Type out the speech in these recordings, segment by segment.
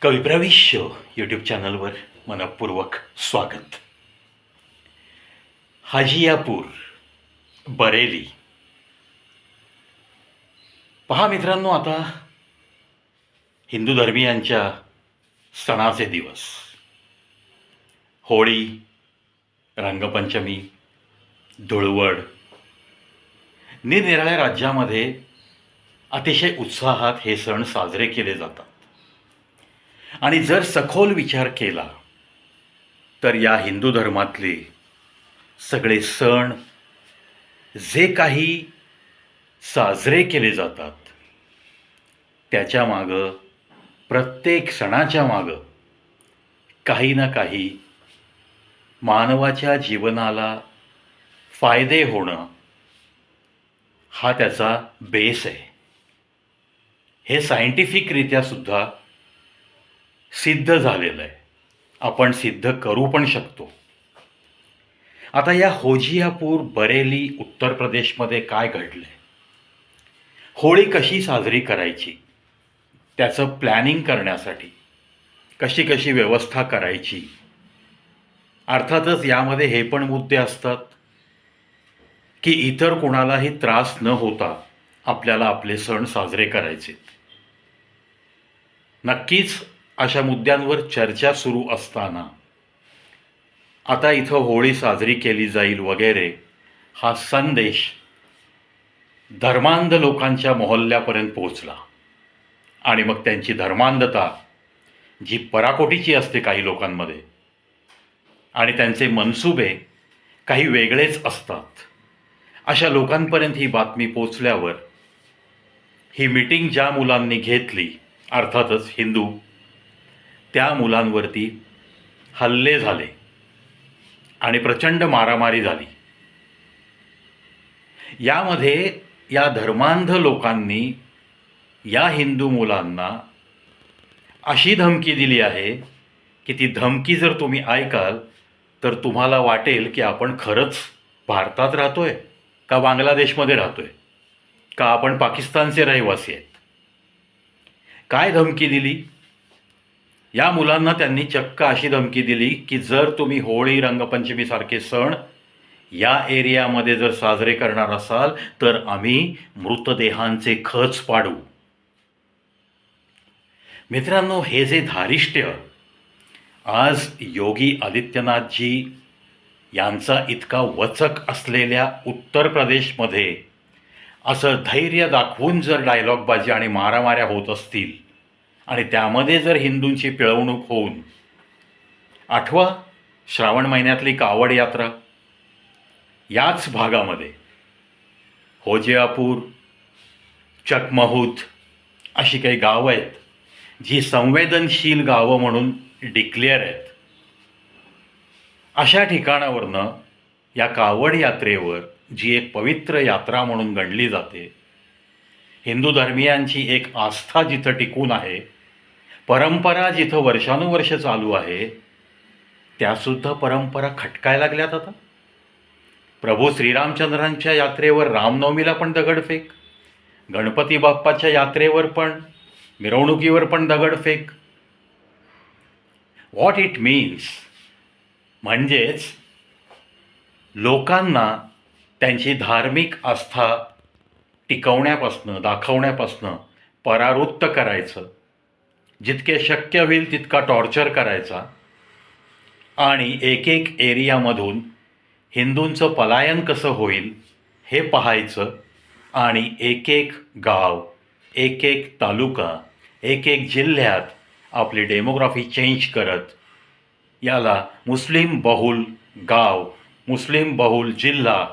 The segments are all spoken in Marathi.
कविप्रविश्य यूट्यूब चॅनलवर मनपूर्वक स्वागत. हाजियापूर, बरेली. पहा मित्रांनो, आता हिंदू धर्मीयांच्या सणाचे दिवस, होळी, रंगपंचमी, धुळवड, निरनिराळ्या राज्यामध्ये अतिशय उत्साहात हे सण साजरे केले जातात. आणि जर सखोल विचार केला तर या हिंदू धर्मातले सगळे सण जे काही साजरे केले जातात त्याच्या मागं, प्रत्येक सणाच्या मागं काही ना काही मानवाच्या जीवनाला फायदे होणं हा त्याचा बेस आहे. हे सायंटिफिकरित्या सुद्धा सिद्ध झालेलं आहे. आपण सिद्ध करू पण शकतो. आता या होजियापूर, बरेली, उत्तर प्रदेशमध्ये काय घडलं आहे, होळी कशी साजरी करायची, त्याचं प्लॅनिंग करण्यासाठी कशी कशी व्यवस्था करायची. अर्थातच यामध्ये हे पण मुद्दे असतात की इतर कोणालाही त्रास न होता आपल्याला आपले सण साजरे करायचे. नक्कीच अशा मुद्द्यांवर चर्चा सुरू असताना आता इथं होळी साजरी केली जाईल वगैरे हा संदेश धर्मांध लोकांच्या मोहल्ल्यापर्यंत पोहोचला. आणि मग त्यांची धर्मांधता जी पराकोटीची असते काही लोकांमध्ये, आणि त्यांचे मनसुबे काही वेगळेच असतात, अशा लोकांपर्यंत ही बातमी पोचल्यावर ही मीटिंग ज्या मुलांनी घेतली, अर्थातच हिंदू, त्या मुलांवरती हल्ले झाले आणि प्रचंड मारामारी झाली. यामध्ये या धर्मांध लोकांनी या हिंदू मुलांना अशी धमकी दिली आहे की ती धमकी जर तुम्ही ऐकाल तर तुम्हाला वाटेल की आपण खरंच भारतात राहतोय का बांगलादेशमध्ये राहतोय का आपण पाकिस्तानचे रहिवासी आहेत. काय धमकी दिली? या मुलांना त्यांनी चक्क अशी धमकी दिली की जर तुम्ही होळी, रंगपंचमीसारखे सण या एरियामध्ये जर साजरे करणार असाल तर आम्ही मृतदेहांचे खच पाडू. मित्रांनो, हे जे धारिष्ट्य आज योगी आदित्यनाथजी यांचा इतका वचक असलेल्या उत्तर प्रदेशमध्ये असं धैर्य दाखवून जर डायलॉगबाजी आणि मारामाऱ्या होत असतील आणि त्यामध्ये जर हिंदूंची पिळवणूक होऊन, आठवा श्रावण महिन्यातली कावड यात्रा, याच भागामध्ये होजियापूर, चकमहूत अशी काही गावं आहेत जी संवेदनशील गावं म्हणून डिक्लेअर आहेत. अशा ठिकाणावरनं या कावड यात्रेवर, जी एक पवित्र यात्रा म्हणून गणली जाते, हिंदू धर्मियांची एक आस्था जिथं टिकून आहे, परंपरा जिथं वर्षानुवर्ष चालू आहे, त्यासुद्धा परंपरा खटकायला लागल्यात. आता प्रभू श्रीरामचंद्रांच्या यात्रेवर रामनवमीला पण दगडफेक, गणपती बाप्पाच्या यात्रेवर पण, मिरवणुकीवर पण दगडफेक. व्हॉट इट मीन्स म्हणजेच लोकांना त्यांची धार्मिक आस्था टिकवण्यापासनं, दाखवण्यापासनं परावृत्त करायचं, जितके शक्य होईल तितका टॉर्चर करायचा आणि एक एक एरियामधून हिंदूंचं पलायन कसं होईल हे पाहायचं आणि एक एक गाव, एक एक तालुका, एक एक जिल्ह्यात आपली डेमोग्राफी चेंज करत याला मुस्लिम बहुल गाव, मुस्लिम बहुल जिल्हा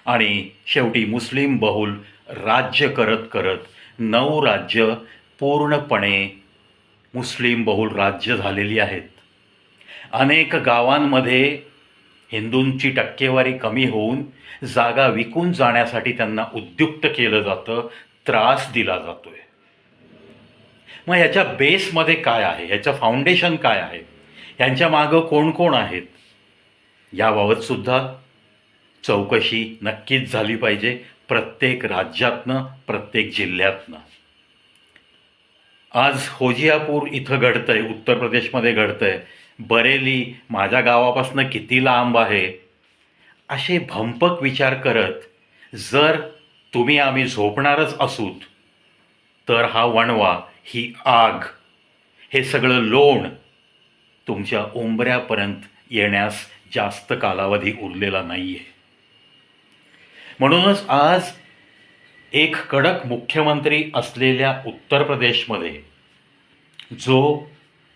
आणि शेवटी मुस्लिम बहुल राज्य करत करत 9 राज्य पूर्णपणे मुस्लिम बहुल राज्य झालेली आहेत. अनेक गावांमध्ये हिंदूंची टक्केवारी कमी होऊन जागा विकून जाण्यासाठी त्यांना उद्युक्त केलं जातं, त्रास दिला जातोय. मग याच्या बेसमध्ये काय आहे, याचं फाउंडेशन काय आहे, यांच्या मागं कोण कोण आहेत, याबाबतसुद्धा चौकशी नक्कीच झाली पाहिजे, प्रत्येक राज्यातनं, प्रत्येक जिल्ह्यातनं. आज होजियापूर इथं घडतंय, उत्तर प्रदेशमध्ये घडतंय, बरेली माझ्या गावापासून किती लांब आहे, असे भंपक विचार करत जर तुम्ही आम्ही झोपणारच असूत, तर हा वणवा, ही आग, हे सगळं लोण तुमच्या उंबऱ्यापर्यंत येण्यास जास्त कालावधी उरलेला नाही आहे. म्हणूनच आज एक कडक मुख्यमंत्री असलेल्या उत्तर प्रदेशमध्ये जो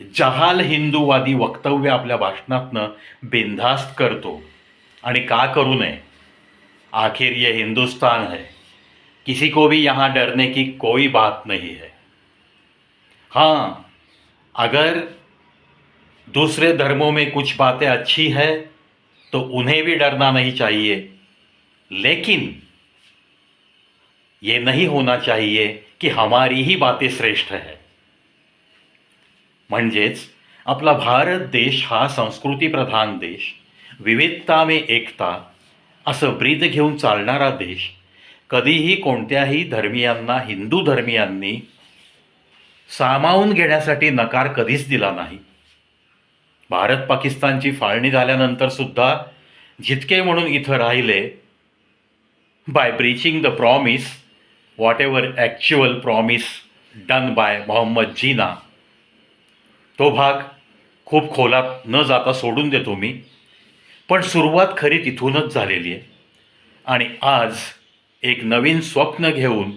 जहाल हिंदूवादी वक्तव्य आपल्या भाषणातनं बिनधास्त करतो, आणि का करू नये, आखिर ये हिंदुस्तान है, किसी को भी यहाँ डरने की कोई बात नहीं है. हाँ, अगर दूसरे धर्मों में कुछ बातें अच्छी है तो उन्हें भी डरना नहीं चाहिए, लेकिन ये नहीं होना चाहिए कि हमारी ही बातें श्रेष्ठ है. म्हणजेच आपला भारत देश हा संस्कृतीप्रधान देश, विविधता में एकता असं ब्रीद घेऊन चालणारा देश, कधीही कोणत्याही धर्मियांना, हिंदू धर्मियांनी सामावून घेण्यासाठी नकार कधीच दिला नाही. भारत पाकिस्तानची फाळणी झाल्यानंतर सुद्धा जितके म्हणून इथं राहिले, by breaching the promise, whatever actual promise done by Mohammad Jinnah, तो भाग खूप खोलात न जाता सोडून देतो मी. पण सुरुवात खरी तिथूनच झालेली आहे. आणि आज एक नवीन स्वप्न घेऊन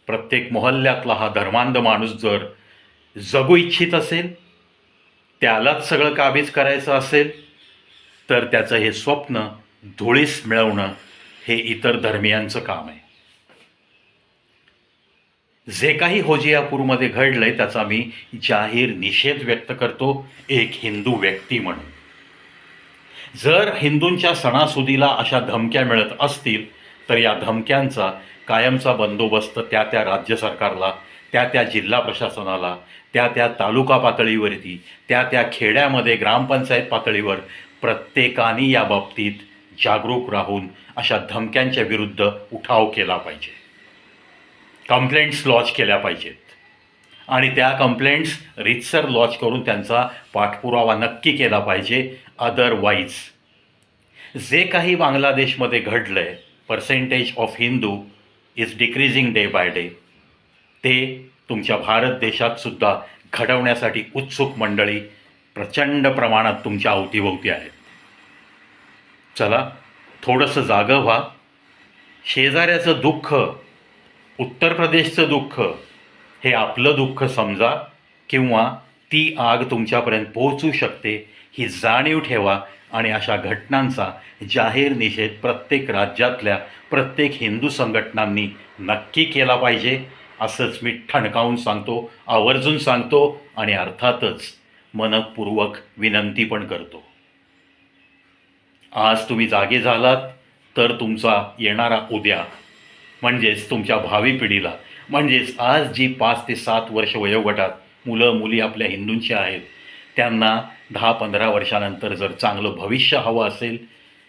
प्रत्येक मोहल्ल्यातला हा धर्मांध माणूस जर जगू इच्छित असेल, त्यालाच सगळं काबीज करायचं असेल, तर त्याचं हे स्वप्न धुळीस मिळवणं हे इतर धर्मियांचं काम आहे. जे काही होजियापूरमध्ये घडलंय त्याचा मी जाहीर निषेध व्यक्त करतो, एक हिंदू व्यक्ती म्हणून. जर हिंदूंच्या सणासुदीला अशा धमक्या मिळत असतील, तर या धमक्यांचा कायमचा बंदोबस्त त्या त्या राज्य सरकारला, त्या त्या जिल्हा प्रशासनाला, त्या त्या तालुका पातळीवरती, त्या त्या खेड्यामध्ये ग्रामपंचायत पातळीवर प्रत्येकाने या बाबतीत जागरूक राहून अशा धमक्यांच्या विरुद्ध उठाव केला पाहिजे. कंप्लेंट्स लॉन्च केल्या पाहिजेत, आणि त्या कंप्लेंट्स रितसर लॉन्च करून त्यांचा पाठपुरावा नक्की केला पाहिजे. अदरवाईज जे काही बांगलादेशमध्ये घडलं आहे, percentage of Hindu is decreasing day by day, ते तुमच्या भारत देशात सुद्धा घडवण्यासाठी उत्सुक मंडळी प्रचंड प्रमाणात तुमच्या अवतीभोवती आहेत. चला, थोडंसं जागं व्हा. शेजाऱ्याचं दुःख, उत्तर प्रदेशचं दुःख हे आपलं दुःख समजा, किंवा ती आग तुमच्यापर्यंत पोहोचू शकते ही जाणीव ठेवा, आणि अशा घटनांचा जाहीर निषेध प्रत्येक राज्यातल्या प्रत्येक हिंदू संघटनांनी नक्की केला पाहिजे, असंच मी ठणकावून सांगतो, आवर्जून सांगतो, आणि अर्थातच मनपूर्वक विनंती पण करतो. आज तुम्ही जागे झालात तर तुमचा येणारा उद्या, म्हणजेच तुमच्या भावी पिढीला, म्हणजेच आज जी 5 ते 7 वर्ष वयोगटात मुलं मुली आपल्या हिंदूंची आहेत, त्यांना 10-15 वर्षानंतर जर चांगलं भविष्य हवं असेल,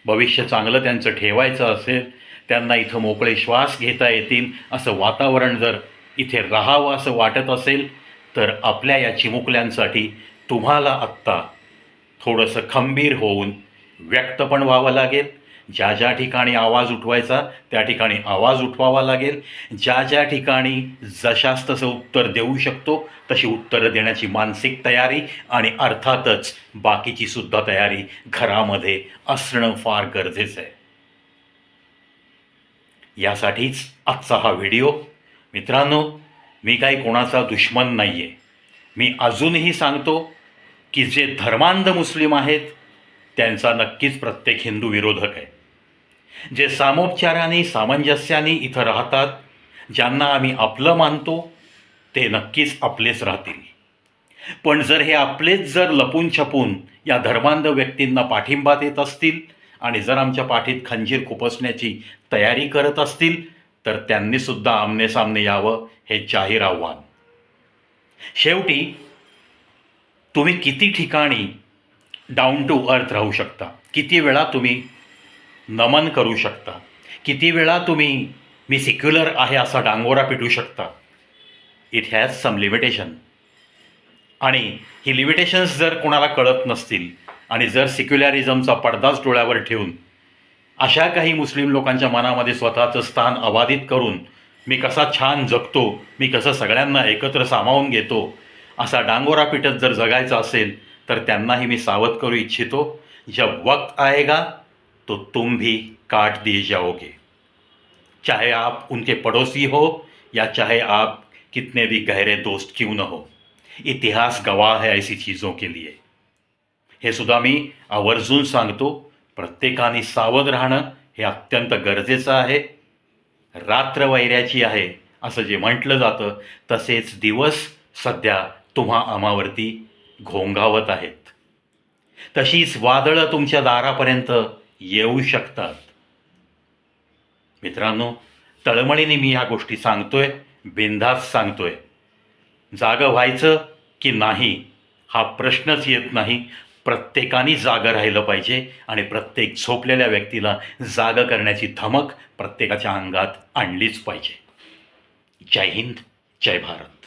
भविष्य चांगलं त्यांचं ठेवायचं असेल, त्यांना इथं मोकळे श्वास घेता येतील असं वातावरण जर इथे राहावं असं वाटत असेल, तर आपल्या या चिमुकल्यांसाठी तुम्हाला आत्ता थोडंसं खंबीर होऊन व्यक्त पण व्हावं लागेल. ज्या ज्या ठिकाणी आवाज उठवायचा त्या ठिकाणी आवाज उठवावा लागेल. ज्या ज्या ठिकाणी जशास तसं उत्तर देऊ शकतो तशी उत्तरं देण्याची मानसिक तयारी, आणि अर्थातच बाकीची सुद्धा तयारी घरामध्ये असणं फार गरजेचं आहे. यासाठीच आजचा हा व्हिडिओ. मित्रांनो, मी काही कोणाचा दुश्मन नाही आहे. मी अजूनही सांगतो की जे धर्मांध मुस्लिम आहेत त्यांचा नक्कीच प्रत्येक हिंदू विरोधक आहे. जे सामोपचाराने, सामंजस्याने इथं राहतात, ज्यांना आम्ही आपलं मानतो, ते नक्कीच आपलेच राहतील. पण जर हे आपलेच जर लपून छपून या धर्मांध व्यक्तींना पाठिंबा देत असतील, आणि जर आमच्या पाठीत खंजीर खुपसण्याची तयारी करत असतील, तर त्यांनीसुद्धा आमनेसामने यावं, हे जाहीर आव्हान. शेवटी तुम्ही किती ठिकाणी डाऊन टू अर्थ राहू शकता, किती वेळा तुम्ही नमन करू शकता, किती वेळा तुम्ही मी सेक्युलर आहे असा डांगोरा पिटू शकता. It has some limitation. आणि ही लिमिटेशन्स जर कोणाला कळत नसतील आणि जर सेक्युलरिझमचा पडदाच डोळ्यावर ठेवून अशा काही मुस्लिम लोकांच्या मनामध्ये स्वतःचं स्थान अबाधित करून मी कसा छान जगतो, मी कसं सगळ्यांना एकत्र सामावून घेतो असा डांगोरा पिटत जर जगायचं असेल तर त्यांनाही मी सावध करू इच्छितो, जब वक्त आएगा तो तुम भी काट दिए जाओगे, चाहे आप उनके पड़ोसी हो या चाहे आप कितने भी गहरे दोस्त क्यों न हो. इतिहास गवाह है ऐसी चीज़ों के लिए. हे सुद्धा मी आवर्जून सांगतो. प्रत्येकाने सावध राहणं हे अत्यंत गरजेचं आहे. रात्र वैऱ्याची आहे असं जे म्हटलं जातं तसेच दिवस सध्या तुम्हा आम्हावरती घोंघावत आहेत. तशीच वादळं तुमच्या दारापर्यंत येऊ शकतात. मित्रांनो, तळमळीने मी ह्या गोष्टी सांगतोय, बिनधास्त सांगतोय. जागं व्हायचं की नाही हा प्रश्नच येत नाही. प्रत्येकाने जागं राहिलं पाहिजे आणि प्रत्येक झोपलेल्या व्यक्तीला जागं करण्याची धमक प्रत्येकाच्या अंगात आणलीच पाहिजे. जय हिंद, जय भारत.